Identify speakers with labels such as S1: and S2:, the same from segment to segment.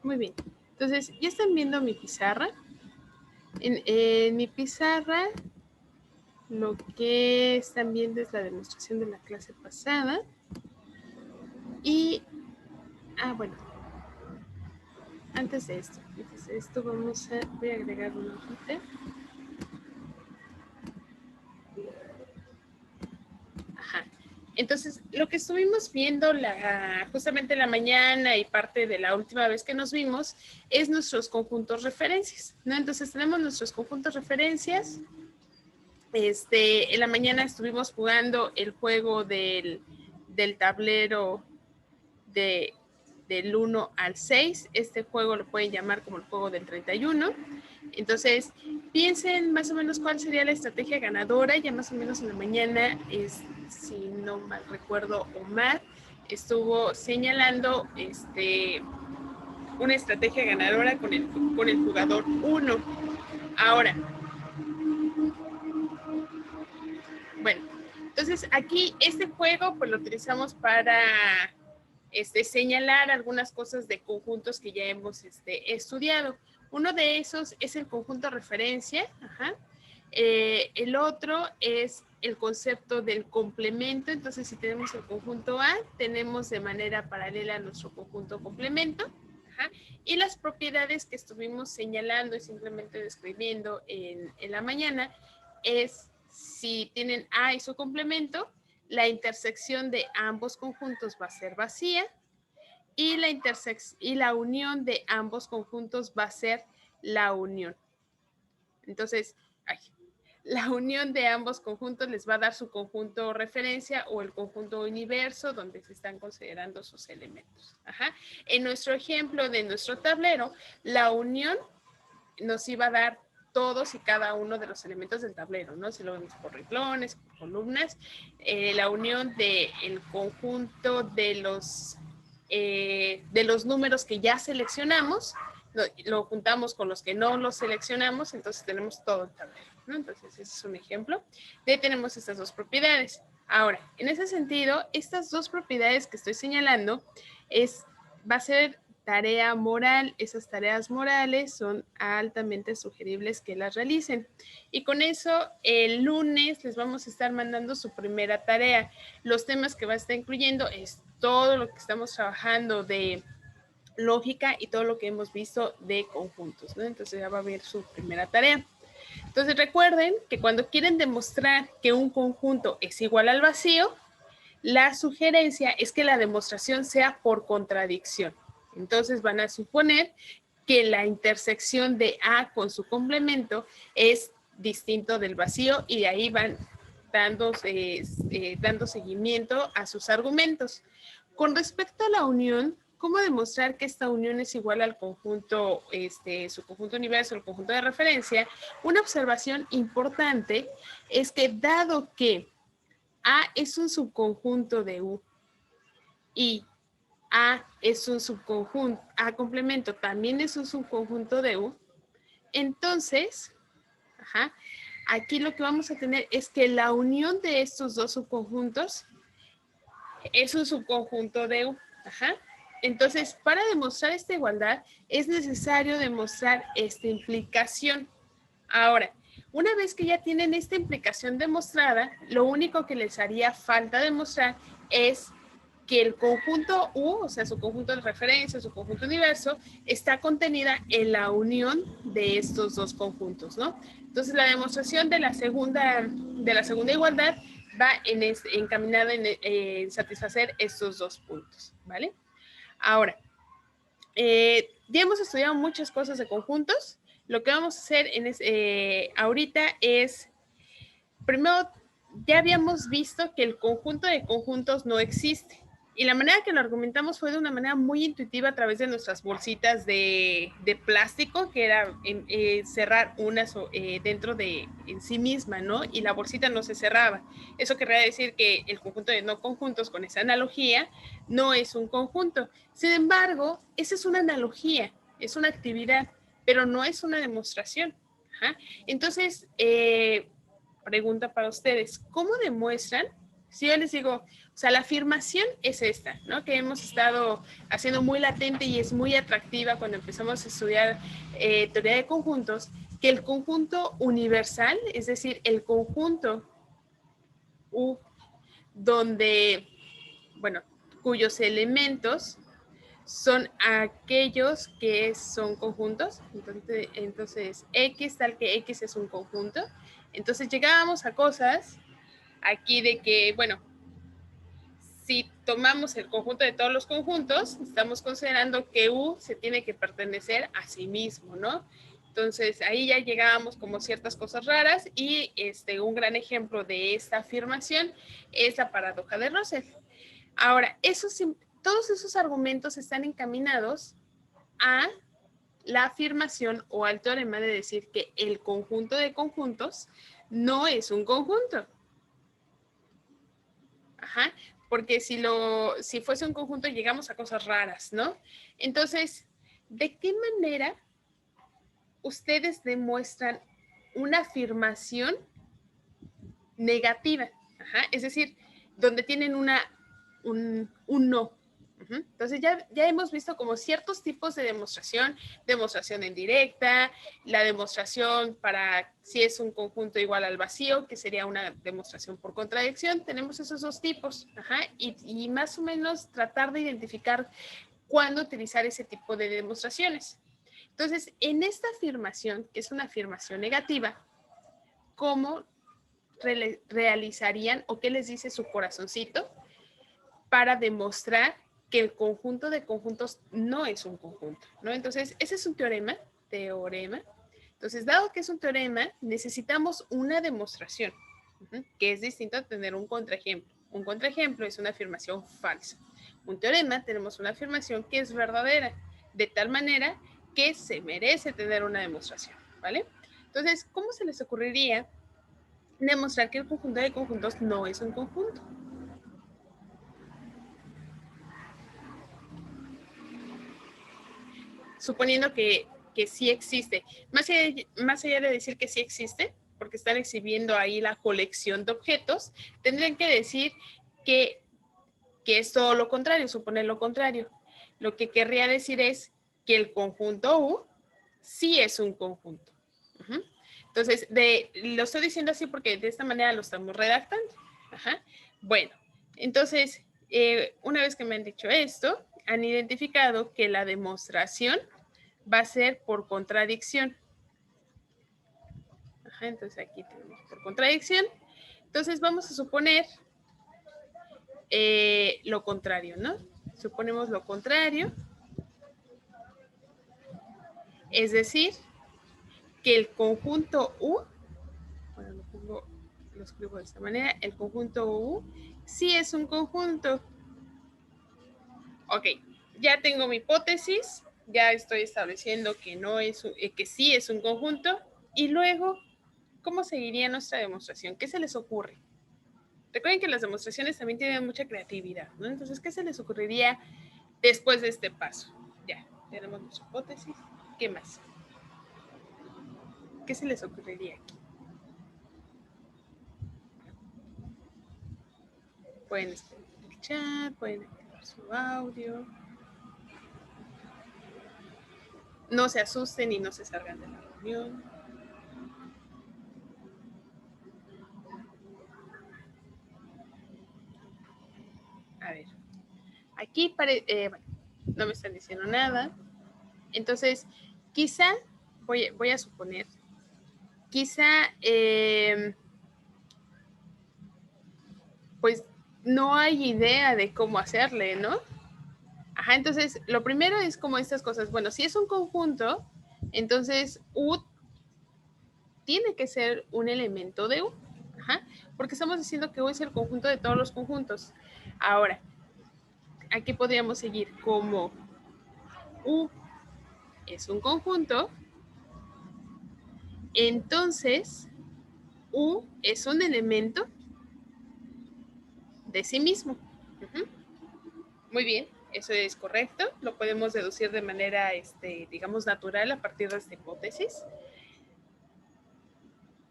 S1: Muy bien. Entonces, ya están viendo mi pizarra. En mi pizarra, lo que están viendo es la demostración de la clase pasada. Y, bueno, antes de esto voy a agregar una hojita. Ajá. Entonces, lo que estuvimos viendo justamente la mañana y parte de la última vez que nos vimos es nuestros conjuntos referencias, ¿no? Entonces, tenemos nuestros conjuntos referencias. En la mañana estuvimos jugando el juego del tablero del 1 al 6. Este juego lo pueden llamar como el juego del 31. Entonces, piensen más o menos cuál sería la estrategia ganadora. Ya más o menos en la mañana, si no mal recuerdo, Omar estuvo señalando una estrategia ganadora con el jugador 1. Ahora, bueno, entonces aquí este juego pues lo utilizamos para señalar algunas cosas de conjuntos que ya hemos estudiado. Uno de esos es el conjunto referencia. Ajá. El otro es el concepto del complemento. Entonces, si tenemos el conjunto A, tenemos de manera paralela nuestro conjunto complemento. Ajá. Y las propiedades que estuvimos señalando y simplemente describiendo en la mañana es si tienen A y su complemento, la intersección de ambos conjuntos va a ser vacía y la unión de ambos conjuntos va a ser la unión. Entonces, la unión de ambos conjuntos les va a dar su conjunto referencia o el conjunto universo donde se están considerando sus elementos. Ajá. En nuestro ejemplo de nuestro tablero, la unión nos iba a dar todos y cada uno de los elementos del tablero, ¿no? Si lo vemos por renglones, por columnas, la unión del conjunto de los números que ya seleccionamos, lo juntamos con los que no los seleccionamos, entonces tenemos todo el tablero, ¿no? Entonces, ese es un ejemplo. De ahí tenemos estas dos propiedades. Ahora, en ese sentido, estas dos propiedades que estoy señalando va a ser tarea moral. Esas tareas morales son altamente sugeribles que las realicen. Y con eso, el lunes les vamos a estar mandando su primera tarea. Los temas que va a estar incluyendo es todo lo que estamos trabajando de lógica y todo lo que hemos visto de conjuntos, ¿no? Entonces ya va a haber su primera tarea. Entonces recuerden que cuando quieren demostrar que un conjunto es igual al vacío, la sugerencia es que la demostración sea por contradicción. Entonces van a suponer que la intersección de A con su complemento es distinto del vacío y de ahí van dando seguimiento a sus argumentos. Con respecto a la unión, ¿cómo demostrar que esta unión es igual al conjunto, su conjunto universo, el conjunto de referencia? Una observación importante es que dado que A es un subconjunto de U y A es un subconjunto, A complemento también es un subconjunto de U, entonces, aquí lo que vamos a tener es que la unión de estos dos subconjuntos es un subconjunto de U. Entonces, para demostrar esta igualdad, es necesario demostrar esta implicación. Ahora, una vez que ya tienen esta implicación demostrada, lo único que les haría falta demostrar es que el conjunto U, o sea, su conjunto de referencia, su conjunto universo, está contenida en la unión de estos dos conjuntos, ¿no? Entonces, la demostración de la segunda igualdad va encaminada en satisfacer estos dos puntos, ¿vale? Ahora, ya hemos estudiado muchas cosas de conjuntos. Lo que vamos a hacer ahorita es, primero, ya habíamos visto que el conjunto de conjuntos no existe. Y la manera que lo argumentamos fue de una manera muy intuitiva a través de nuestras bolsitas de plástico, que era cerrar unas dentro de en sí misma, ¿no? Y la bolsita no se cerraba. Eso querría decir que el conjunto de no conjuntos con esa analogía no es un conjunto. Sin embargo, esa es una analogía, es una actividad, pero no es una demostración. Entonces, pregunta para ustedes, ¿cómo demuestran? Si yo les digo, O sea, la afirmación es esta, ¿no? Que hemos estado haciendo muy latente y es muy atractiva cuando empezamos a estudiar teoría de conjuntos, que el conjunto universal, es decir, el conjunto U, donde, bueno, cuyos elementos son aquellos que son conjuntos. Entonces, X, tal que X es un conjunto. Entonces llegábamos a cosas aquí de que, bueno, si tomamos el conjunto de todos los conjuntos, estamos considerando que U se tiene que pertenecer a sí mismo, ¿no? Entonces ahí ya llegábamos como ciertas cosas raras y un gran ejemplo de esta afirmación es la paradoja de Russell. Ahora, todos esos argumentos están encaminados a la afirmación o al teorema de decir que el conjunto de conjuntos no es un conjunto. Ajá, porque si fuese un conjunto llegamos a cosas raras, ¿no? Entonces, ¿de qué manera ustedes demuestran una afirmación negativa? Ajá, es decir, donde tienen un no. Entonces ya hemos visto como ciertos tipos de demostración en directa, la demostración para si es un conjunto igual al vacío, que sería una demostración por contradicción. Tenemos esos dos tipos, y más o menos tratar de identificar cuándo utilizar ese tipo de demostraciones. Entonces, en esta afirmación, que es una afirmación negativa, ¿cómo realizarían o qué les dice su corazoncito para demostrar que el conjunto de conjuntos no es un conjunto, ¿no? Entonces, ese es un teorema. Entonces, dado que es un teorema, necesitamos una demostración, que es distinto a tener un contraejemplo. Un contraejemplo es una afirmación falsa. Un teorema tenemos una afirmación que es verdadera, de tal manera que se merece tener una demostración, ¿vale? Entonces, ¿cómo se les ocurriría demostrar que el conjunto de conjuntos no es un conjunto? Suponiendo que sí existe. Más allá de decir que sí existe, porque están exhibiendo ahí la colección de objetos, tendrían que decir que es todo lo contrario, suponer lo contrario. Lo que querría decir es que el conjunto U sí es un conjunto. Entonces, lo estoy diciendo así porque de esta manera lo estamos redactando. Bueno, entonces, una vez que me han dicho esto, han identificado que la demostración va a ser por contradicción. Entonces aquí tenemos por contradicción. Entonces vamos a suponer lo contrario, ¿no? Suponemos lo contrario. Es decir, que el conjunto U, bueno, lo escribo de esta manera, el conjunto U sí es un conjunto. Ok, ya tengo mi hipótesis, ya estoy estableciendo que que sí es un conjunto, y luego, ¿cómo seguiría nuestra demostración? ¿Qué se les ocurre? Recuerden que las demostraciones también tienen mucha creatividad, ¿no? Entonces, ¿qué se les ocurriría después de este paso? Ya, tenemos nuestra hipótesis. ¿Qué más? ¿Qué se les ocurriría aquí? Pueden escribir en el chat, pueden activar su audio. No se asusten y no se salgan de la reunión. A ver, aquí bueno, no me están diciendo nada. Entonces, quizá, voy a suponer, quizá, pues no hay idea de cómo hacerle, ¿no? Entonces, lo primero es como estas cosas. Bueno, si es un conjunto, entonces U tiene que ser un elemento de U. Porque estamos diciendo que U es el conjunto de todos los conjuntos. Ahora, aquí podríamos seguir como U es un conjunto, entonces U es un elemento de sí mismo. Muy bien, eso es correcto. Lo podemos deducir de manera, digamos, natural a partir de esta hipótesis.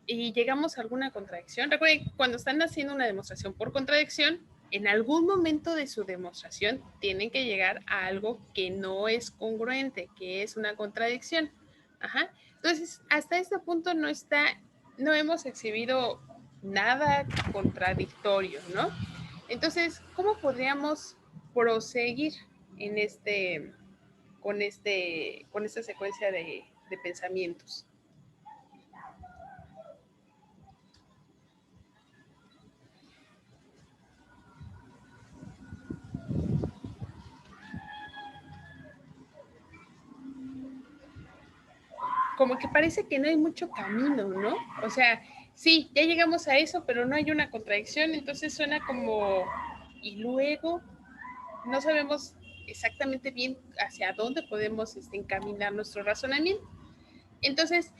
S1: Y llegamos a alguna contradicción. Recuerden, cuando están haciendo una demostración por contradicción, en algún momento de su demostración tienen que llegar a algo que no es congruente, que es una contradicción. Ajá. Entonces, hasta este punto no hemos exhibido nada contradictorio, ¿no? Entonces, ¿cómo podríamos proseguir en con esta secuencia de pensamientos? Como que parece que no hay mucho camino, ¿no? O sea, sí, ya llegamos a eso, pero no hay una contradicción, entonces suena como, y luego no sabemos exactamente bien hacia dónde podemos encaminar nuestro razonamiento. Entonces,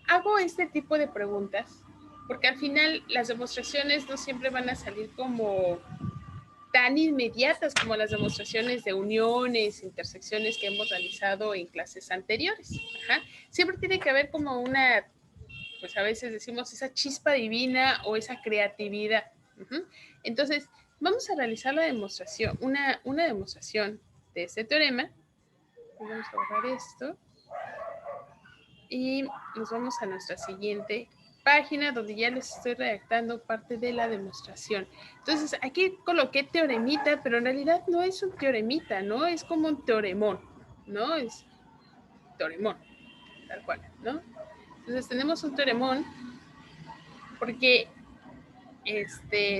S1: hago este tipo de preguntas porque al final las demostraciones no siempre van a salir como tan inmediatas como las demostraciones de uniones, intersecciones que hemos realizado en clases anteriores. Ajá. Siempre tiene que haber como una, pues a veces decimos esa chispa divina o esa creatividad. Uh-huh. Entonces, vamos a realizar la demostración, una demostración de este teorema. Vamos a borrar esto y nos vamos a nuestra siguiente página donde ya les estoy redactando parte de la demostración. Entonces, aquí coloqué teoremita, pero en realidad no es un teoremita, ¿no? Es como un teoremón, ¿no? Es teoremón, tal cual, ¿no? Entonces, tenemos un teoremón porque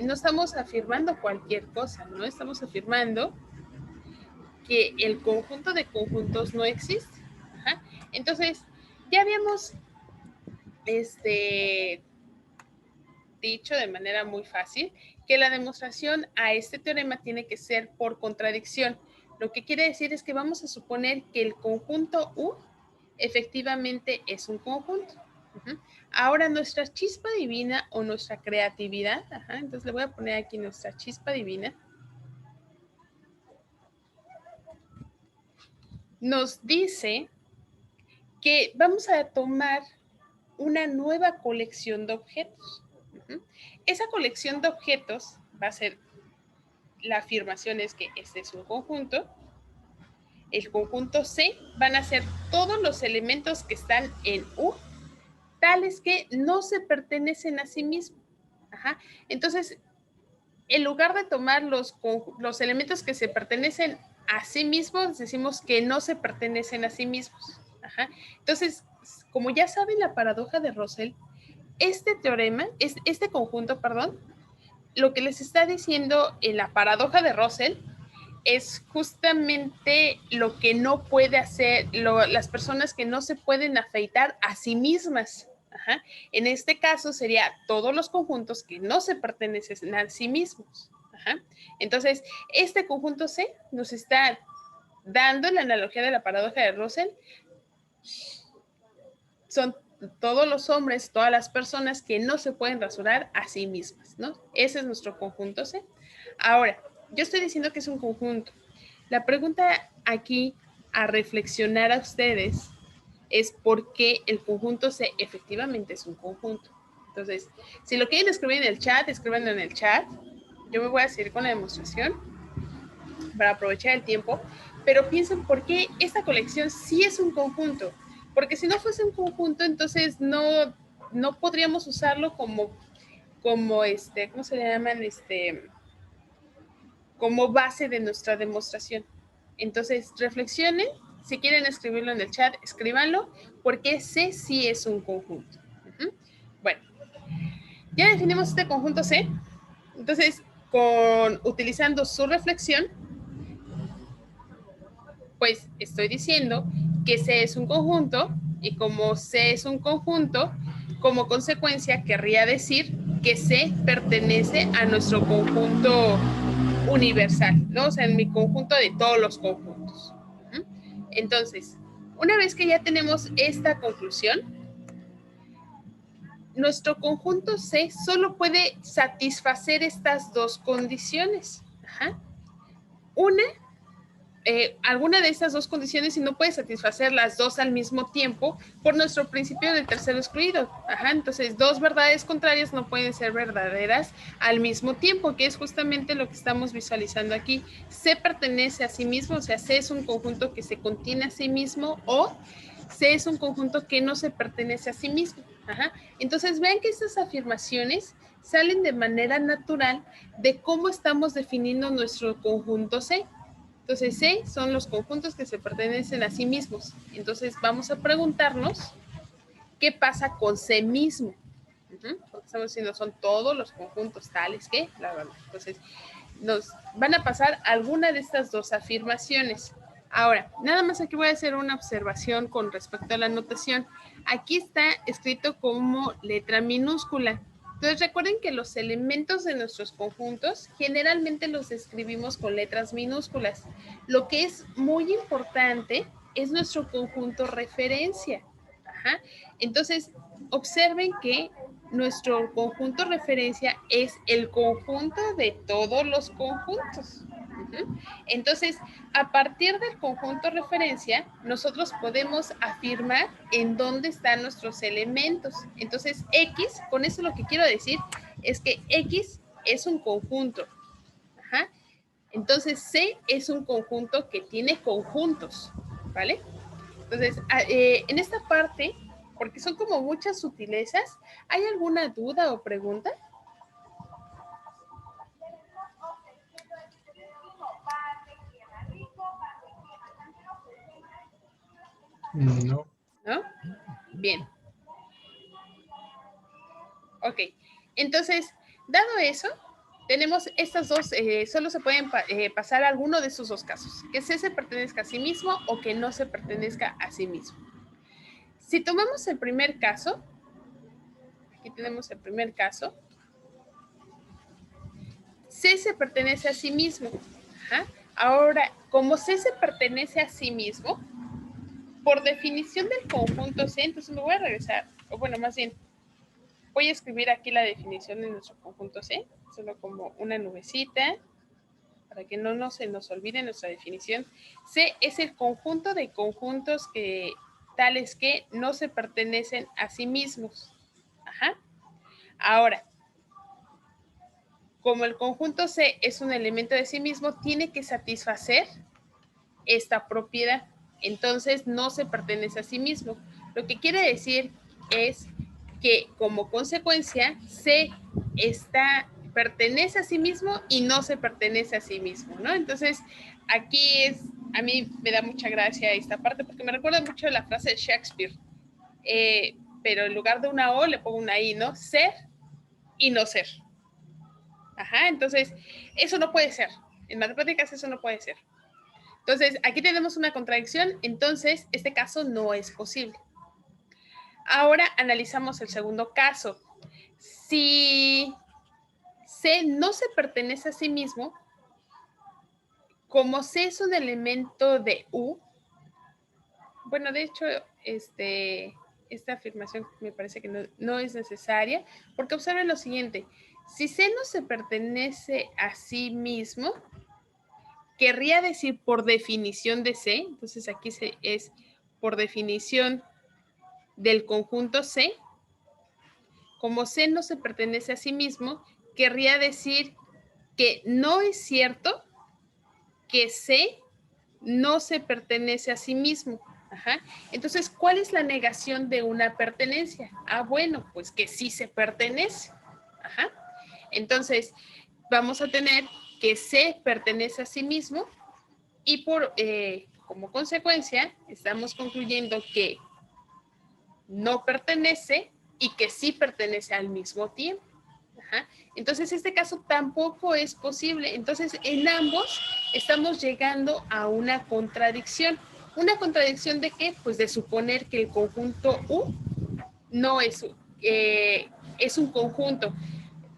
S1: no estamos afirmando cualquier cosa, ¿no? Estamos afirmando que el conjunto de conjuntos no existe. Ajá. Entonces, ya habíamos dicho de manera muy fácil que la demostración a este teorema tiene que ser por contradicción. Lo que quiere decir es que vamos a suponer que el conjunto U efectivamente es un conjunto. Uh-huh. Ahora nuestra chispa divina o nuestra creatividad, ajá, entonces le voy a poner aquí nuestra chispa divina, nos dice que vamos a tomar una nueva colección de objetos. Uh-huh. Esa colección de objetos va a ser, la afirmación es que este es un conjunto. El conjunto C van a ser todos los elementos que están en U, tales que no se pertenecen a sí mismos. Ajá. Entonces, en lugar de tomar los elementos que se pertenecen a sí mismos, decimos que no se pertenecen a sí mismos. Ajá. Entonces, como ya saben la paradoja de Russell, este conjunto, perdón, lo que les está diciendo en la paradoja de Russell es justamente lo que no puede hacer las personas que no se pueden afeitar a sí mismas. Ajá. En este caso sería todos los conjuntos que no se pertenecen a sí mismos. Ajá. Entonces, este conjunto C nos está dando la analogía de la paradoja de Russell. Son todos los hombres, todas las personas que no se pueden rasurar a sí mismas, ¿no? Ese es nuestro conjunto C. Ahora, yo estoy diciendo que es un conjunto. La pregunta aquí a reflexionar a ustedes es por qué el conjunto C efectivamente es un conjunto. Entonces, si lo quieren escribir en el chat, escríbanlo en el chat. Yo me voy a seguir con la demostración para aprovechar el tiempo, pero piensen por qué esta colección sí es un conjunto. Porque si no fuese un conjunto, entonces no podríamos usarlo como ¿cómo se le llaman? Como base de nuestra demostración. Entonces, reflexionen, si quieren escribirlo en el chat, escríbanlo, porque C sí es un conjunto. Uh-huh. Bueno, ya definimos este conjunto C, entonces, utilizando su reflexión, pues estoy diciendo que C es un conjunto, y como C es un conjunto, como consecuencia querría decir que C pertenece a nuestro conjunto universal, ¿no? O sea, en mi conjunto de todos los conjuntos. Entonces, una vez que ya tenemos esta conclusión, nuestro conjunto C solo puede satisfacer estas dos condiciones. Ajá. Una, alguna de estas dos condiciones y no puede satisfacer las dos al mismo tiempo por nuestro principio del tercero excluido. Ajá, entonces, dos verdades contrarias no pueden ser verdaderas al mismo tiempo, que es justamente lo que estamos visualizando aquí. C pertenece a sí mismo, o sea, C es un conjunto que se contiene a sí mismo, o C es un conjunto que no se pertenece a sí mismo. Ajá. Entonces, vean que estas afirmaciones salen de manera natural de cómo estamos definiendo nuestro conjunto C. Entonces, C son los conjuntos que se pertenecen a sí mismos. Entonces, vamos a preguntarnos qué pasa con C mismo. Porque estamos diciendo son todos los conjuntos tales que, bla, bla, bla. Entonces, nos van a pasar alguna de estas dos afirmaciones. Ahora, nada más aquí voy a hacer una observación con respecto a la notación. Aquí está escrito como letra minúscula. Entonces recuerden que los elementos de nuestros conjuntos generalmente los escribimos con letras minúsculas. Lo que es muy importante es nuestro conjunto referencia. Ajá. Entonces, observen que nuestro conjunto referencia es el conjunto de todos los conjuntos. Entonces, a partir del conjunto referencia, nosotros podemos afirmar en dónde están nuestros elementos. Entonces, X, con eso lo que quiero decir es que X es un conjunto. Ajá. Entonces, C es un conjunto que tiene conjuntos, ¿vale? Entonces, en esta parte, porque son como muchas sutilezas, ¿hay alguna duda o pregunta?
S2: No.
S1: ¿No? Bien. Ok. Entonces, dado eso, tenemos estas dos, solo se pueden pasar alguno de estos dos casos, que C se pertenezca a sí mismo o que no se pertenezca a sí mismo. Si tomamos el primer caso, aquí tenemos el primer caso, C se pertenece a sí mismo. Ajá. Ahora, como C se pertenece a sí mismo, por definición del conjunto C, entonces me voy a regresar, o bueno, más bien, voy a escribir aquí la definición de nuestro conjunto C, solo como una nubecita, para que no se nos olvide nuestra definición. C es el conjunto de conjuntos que, tales que no se pertenecen a sí mismos. Ajá. Ahora, como el conjunto C es un elemento de sí mismo, tiene que satisfacer esta propiedad. Entonces, no se pertenece a sí mismo. Lo que quiere decir es que, como consecuencia, C pertenece a sí mismo y no se pertenece a sí mismo, ¿no? Entonces, aquí a mí me da mucha gracia esta parte porque me recuerda mucho la frase de Shakespeare, pero en lugar de una O le pongo una I, ¿no? Ser y no ser. Ajá, entonces, eso no puede ser. En matemáticas eso no puede ser. Entonces, aquí tenemos una contradicción, entonces este caso no es posible. Ahora analizamos el segundo caso. Si C no se pertenece a sí mismo, como C es un elemento de U, bueno, de hecho, esta afirmación me parece que no es necesaria, porque observen lo siguiente, si C no se pertenece a sí mismo, querría decir por definición de C, entonces aquí es por definición del conjunto C, como C no se pertenece a sí mismo, querría decir que no es cierto que C no se pertenece a sí mismo. Ajá. Entonces, ¿cuál es la negación de una pertenencia? Ah, bueno, pues que sí se pertenece. Ajá. Entonces, vamos a tener que C pertenece a sí mismo y como consecuencia estamos concluyendo que no pertenece y que sí pertenece al mismo tiempo. Ajá. Entonces, este caso tampoco es posible. Entonces, en ambos estamos llegando a una contradicción. ¿Una contradicción de qué? Pues de suponer que el conjunto U no es un conjunto.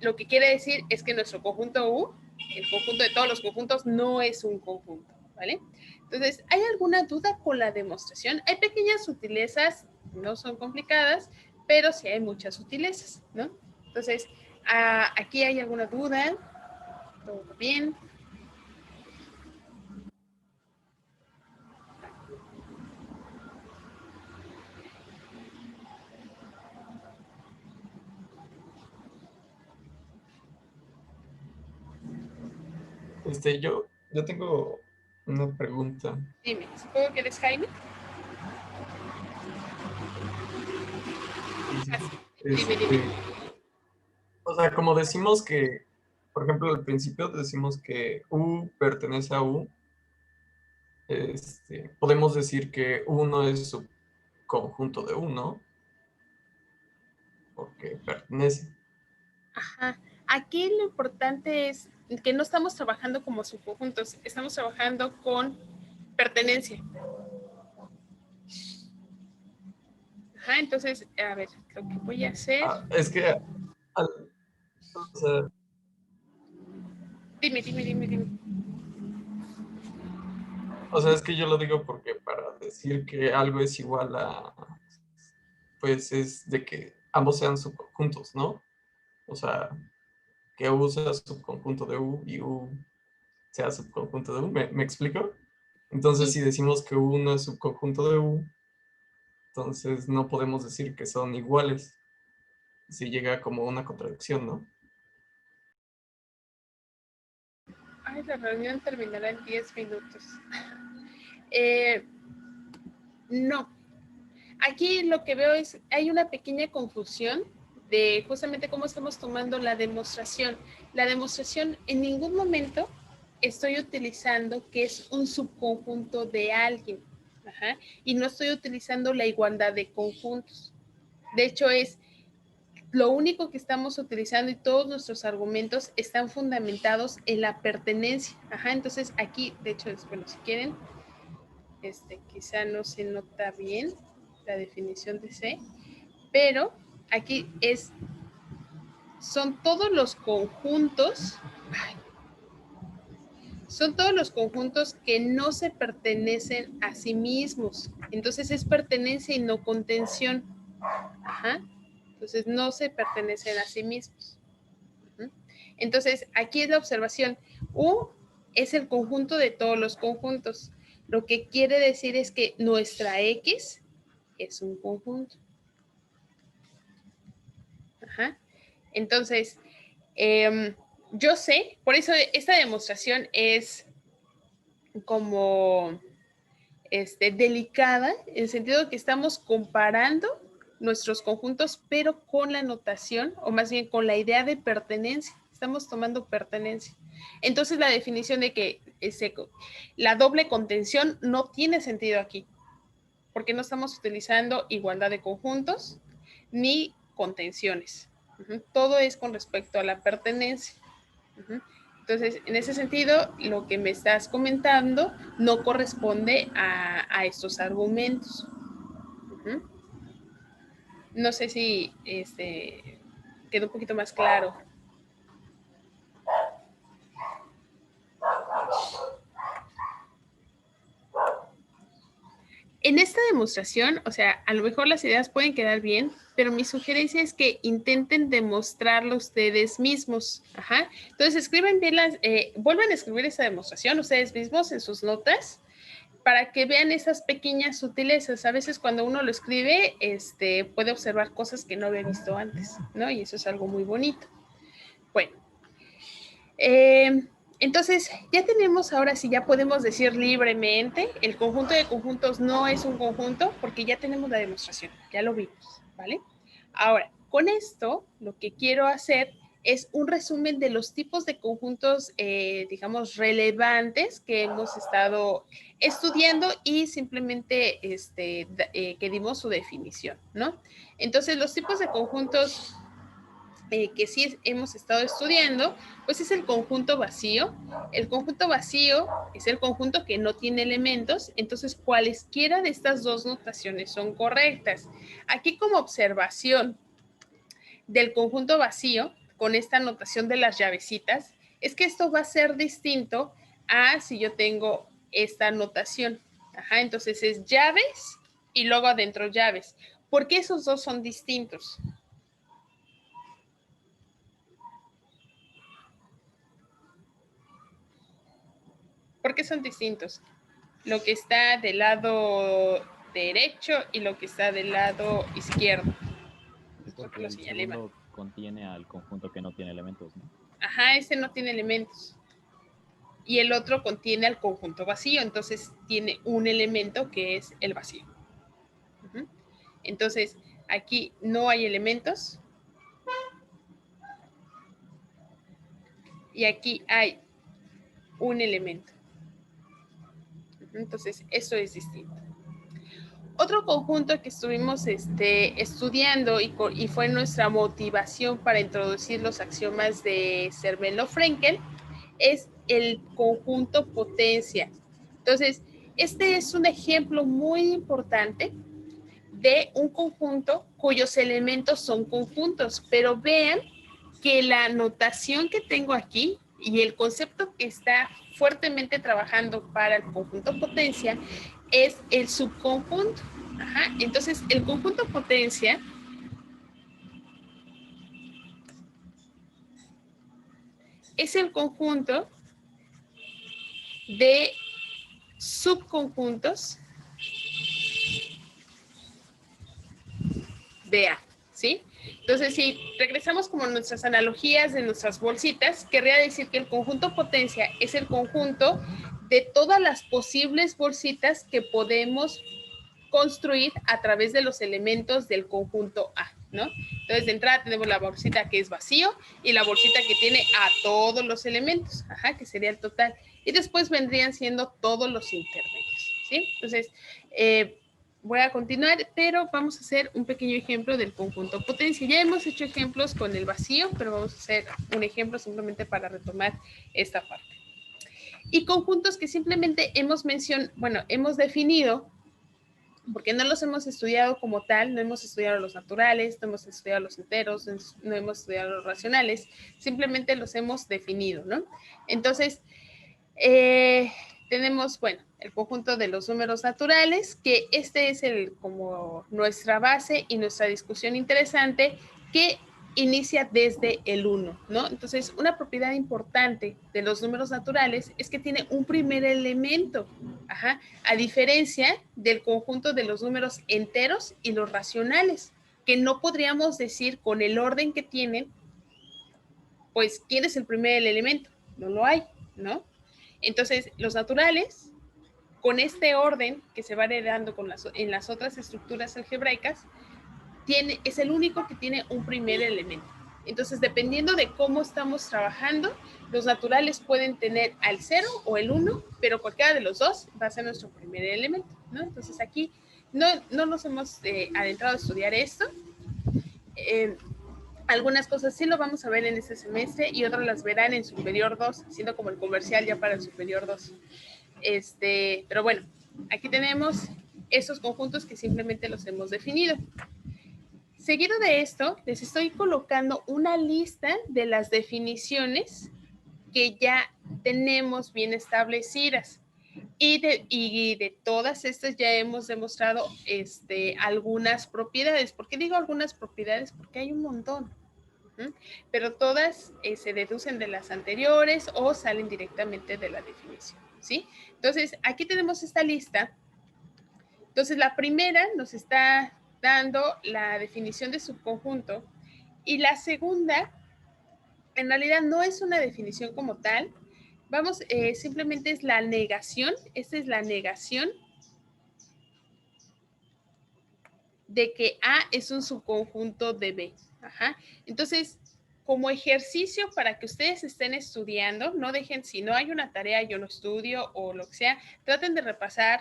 S1: Lo que quiere decir es que nuestro conjunto U, el conjunto de todos los conjuntos, no es un conjunto, ¿vale? Entonces, ¿hay alguna duda con la demostración? Hay pequeñas sutilezas, no son complicadas, pero sí hay muchas sutilezas, ¿no? Entonces, ¿aquí hay alguna duda? ¿Todo bien?
S2: Yo tengo una pregunta.
S1: Dime, supongo que eres Jaime.
S2: Sí, sí.
S1: Dime.
S2: O sea, como decimos que, por ejemplo, al principio decimos que U pertenece a U, podemos decir que U no es subconjunto de U, ¿no? Porque pertenece.
S1: Ajá. Aquí lo importante es que no estamos trabajando como subconjuntos, estamos trabajando con pertenencia. Ajá, entonces, a ver, lo que voy a hacer.
S2: Es que, o sea,
S1: Dime.
S2: es que yo lo digo porque para decir que algo es igual a, pues es de que ambos sean subconjuntos, ¿no? O sea, que U sea subconjunto de U y U sea subconjunto de U. ¿Me explico? Entonces,
S1: Sí,
S2: si decimos que U no es subconjunto de U, entonces no podemos decir que son iguales. Si llega como una contradicción, ¿no?
S1: ay, la reunión terminará en 10 minutos. Eh, no, aquí lo que veo es, hay una pequeña confusión de justamente cómo estamos tomando la demostración. La demostración en ningún momento estoy utilizando que es un subconjunto de alguien. Ajá, y no estoy utilizando la igualdad de conjuntos. De hecho, es lo único que estamos utilizando y todos nuestros argumentos están fundamentados en la pertenencia. Ajá, entonces aquí, de hecho, bueno, si quieren, quizá no se nota bien la definición de C, pero aquí son todos los conjuntos, son todos los conjuntos que no se pertenecen a sí mismos. Entonces es pertenencia y no contención. Ajá. Entonces no se pertenecen a sí mismos. Entonces aquí es la observación. U es el conjunto de todos los conjuntos. Lo que quiere decir es que nuestra X es un conjunto. Ajá. Entonces, yo sé, por eso esta demostración es como delicada, en el sentido que estamos comparando nuestros conjuntos, pero con la notación, o más bien con la idea de pertenencia. Estamos tomando pertenencia. Entonces, la definición de que la doble contención no tiene sentido aquí, porque no estamos utilizando igualdad de conjuntos ni contenciones. Todo es con respecto a la pertenencia. Entonces, en ese sentido, lo que me estás comentando no corresponde a estos argumentos. No sé si quedó un poquito más claro. En esta demostración, o sea, a lo mejor las ideas pueden quedar bien, pero mi sugerencia es que intenten demostrarlo ustedes mismos. Ajá. Entonces, escriban bien vuelvan a escribir esa demostración ustedes mismos en sus notas para que vean esas pequeñas sutilezas. A veces cuando uno lo escribe, puede observar cosas que no había visto antes, ¿no? Y eso es algo muy bonito. Bueno, entonces ya tenemos, ahora sí, ya podemos decir libremente, el conjunto de conjuntos no es un conjunto porque ya tenemos la demostración, ya lo vimos, ¿vale? Ahora, con esto, lo que quiero hacer es un resumen de los tipos de conjuntos, digamos, relevantes que hemos estado estudiando y simplemente que dimos su definición, ¿no? Entonces, los tipos de conjuntos que sí hemos estado estudiando, pues es el conjunto vacío. El conjunto vacío es el conjunto que no tiene elementos, entonces cualesquiera de estas dos notaciones son correctas. Aquí como observación del conjunto vacío, con esta notación de las llavecitas, es que esto va a ser distinto a si yo tengo esta notación. Ajá, entonces es llaves y luego adentro llaves. ¿Por qué esos dos son distintos? ¿Por qué son distintos? Lo que está del lado derecho y lo que está del lado izquierdo. Creo que
S3: Porque
S1: lo
S3: el
S1: señalé mal.
S3: segundo contiene al conjunto que no tiene elementos, ¿no?
S1: Ajá, ese no tiene elementos. y el otro contiene al conjunto vacío, entonces tiene un elemento que es el vacío. Entonces, aquí no hay elementos. Y aquí hay un elemento. Entonces, eso es distinto. Otro conjunto que estuvimos estudiando y fue nuestra motivación para introducir los axiomas de Zermelo-Fraenkel es el conjunto potencia. Entonces, este es un ejemplo muy importante de un conjunto cuyos elementos son conjuntos, pero vean que la notación que tengo aquí y el concepto que está fuertemente trabajando para el conjunto potencia es el subconjunto. Ajá. Entonces, el conjunto potencia es el conjunto de subconjuntos de A, ¿sí? Entonces, si regresamos como nuestras analogías de nuestras bolsitas, querría decir que el conjunto potencia es el conjunto de todas las posibles bolsitas que podemos construir a través de los elementos del conjunto A, ¿no? Entonces, de entrada tenemos la bolsita que es vacío y la bolsita que tiene a todos los elementos, ajá, que sería el total. Y después vendrían siendo todos los intermedios, ¿sí? Entonces, voy a continuar, pero vamos a hacer un pequeño ejemplo del conjunto potencia. Ya hemos hecho ejemplos con el vacío, pero vamos a hacer un ejemplo simplemente para retomar esta parte. Y conjuntos que simplemente hemos definido, porque no los hemos estudiado como tal, no hemos estudiado los naturales, no hemos estudiado los enteros, no hemos estudiado los racionales, simplemente los hemos definido, ¿no? Entonces, tenemos, bueno, el conjunto de los números naturales, que este es como nuestra base y nuestra discusión interesante, que inicia desde el 1, ¿no? Entonces, una propiedad importante de los números naturales es que tiene un primer elemento, ajá, a diferencia del conjunto de los números enteros y los racionales, que no podríamos decir con el orden que tienen, pues, ¿quién es el primer elemento? No lo hay, ¿no? Entonces, los naturales, con este orden que se va heredando en las otras estructuras algebraicas, es el único que tiene un primer elemento. Entonces, dependiendo de cómo estamos trabajando, los naturales pueden tener al 0 o el 1, pero cualquiera de los dos va a ser nuestro primer elemento, ¿no? Entonces, aquí no nos hemos adentrado a estudiar esto. Algunas cosas sí lo vamos a ver en este semestre y otras las verán en Superior 2, haciendo como el comercial ya para el Superior 2. Pero bueno, aquí tenemos esos conjuntos que simplemente los hemos definido. Seguido de esto, les estoy colocando una lista de las definiciones que ya tenemos bien establecidas. Y de todas estas ya hemos demostrado algunas propiedades. ¿Por qué digo algunas propiedades? Porque hay un montón. Pero todas se deducen de las anteriores o salen directamente de la definición, ¿sí? Entonces, aquí tenemos esta lista. Entonces, la primera nos está dando la definición de subconjunto y la segunda, en realidad no es una definición como tal. Vamos, simplemente es la negación. Esta es la negación de que A es un subconjunto de B. Ajá. Entonces, como ejercicio para que ustedes estén estudiando, no dejen, si no hay una tarea, yo no estudio o lo que sea, traten de repasar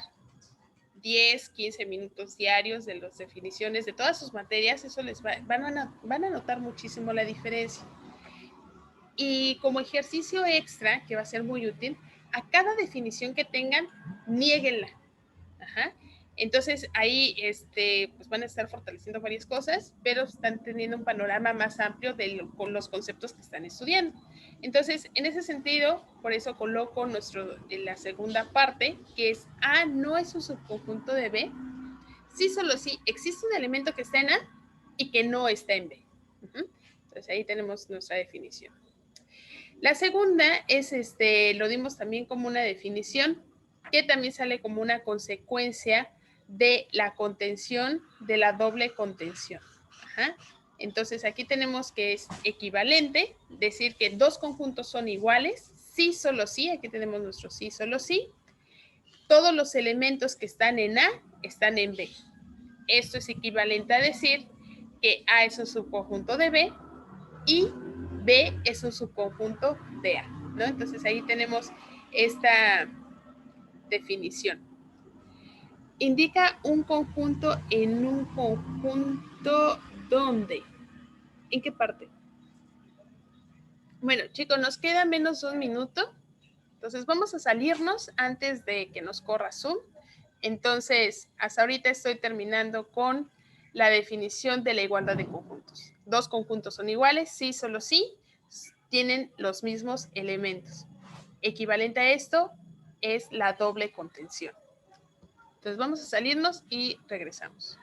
S1: 10, 15 minutos diarios de las definiciones de todas sus materias, eso van a notar muchísimo la diferencia. Y como ejercicio extra, que va a ser muy útil, a cada definición que tengan, niéguenla. Ajá. Entonces ahí pues van a estar fortaleciendo varias cosas, pero están teniendo un panorama más amplio con los conceptos que están estudiando. Entonces, en ese sentido, por eso coloco la segunda parte, que es A no es un subconjunto de B, sí, solo sí existe un elemento que está en A y que no está en B. Entonces ahí tenemos nuestra definición. La segunda es, lo dimos también como una definición, que también sale como una consecuencia de la contención de la doble contención. Ajá. Entonces aquí tenemos que es equivalente, decir que dos conjuntos son iguales sí, solo sí, aquí tenemos nuestro sí, solo sí. Todos los elementos que están en A están en B. Esto es equivalente a decir que A es un subconjunto de B y B es un subconjunto de A, ¿no? Entonces ahí tenemos esta definición. Indica un conjunto en un conjunto ¿dónde? ¿En qué parte? Bueno, chicos, nos queda menos de un minuto. Entonces vamos a salirnos antes de que nos corra Zoom. Entonces, hasta ahorita estoy terminando con la definición de la igualdad de conjuntos. Dos conjuntos son iguales, sí, solo sí, tienen los mismos elementos. Equivalente a esto es la doble contención. Entonces vamos a salirnos y regresamos.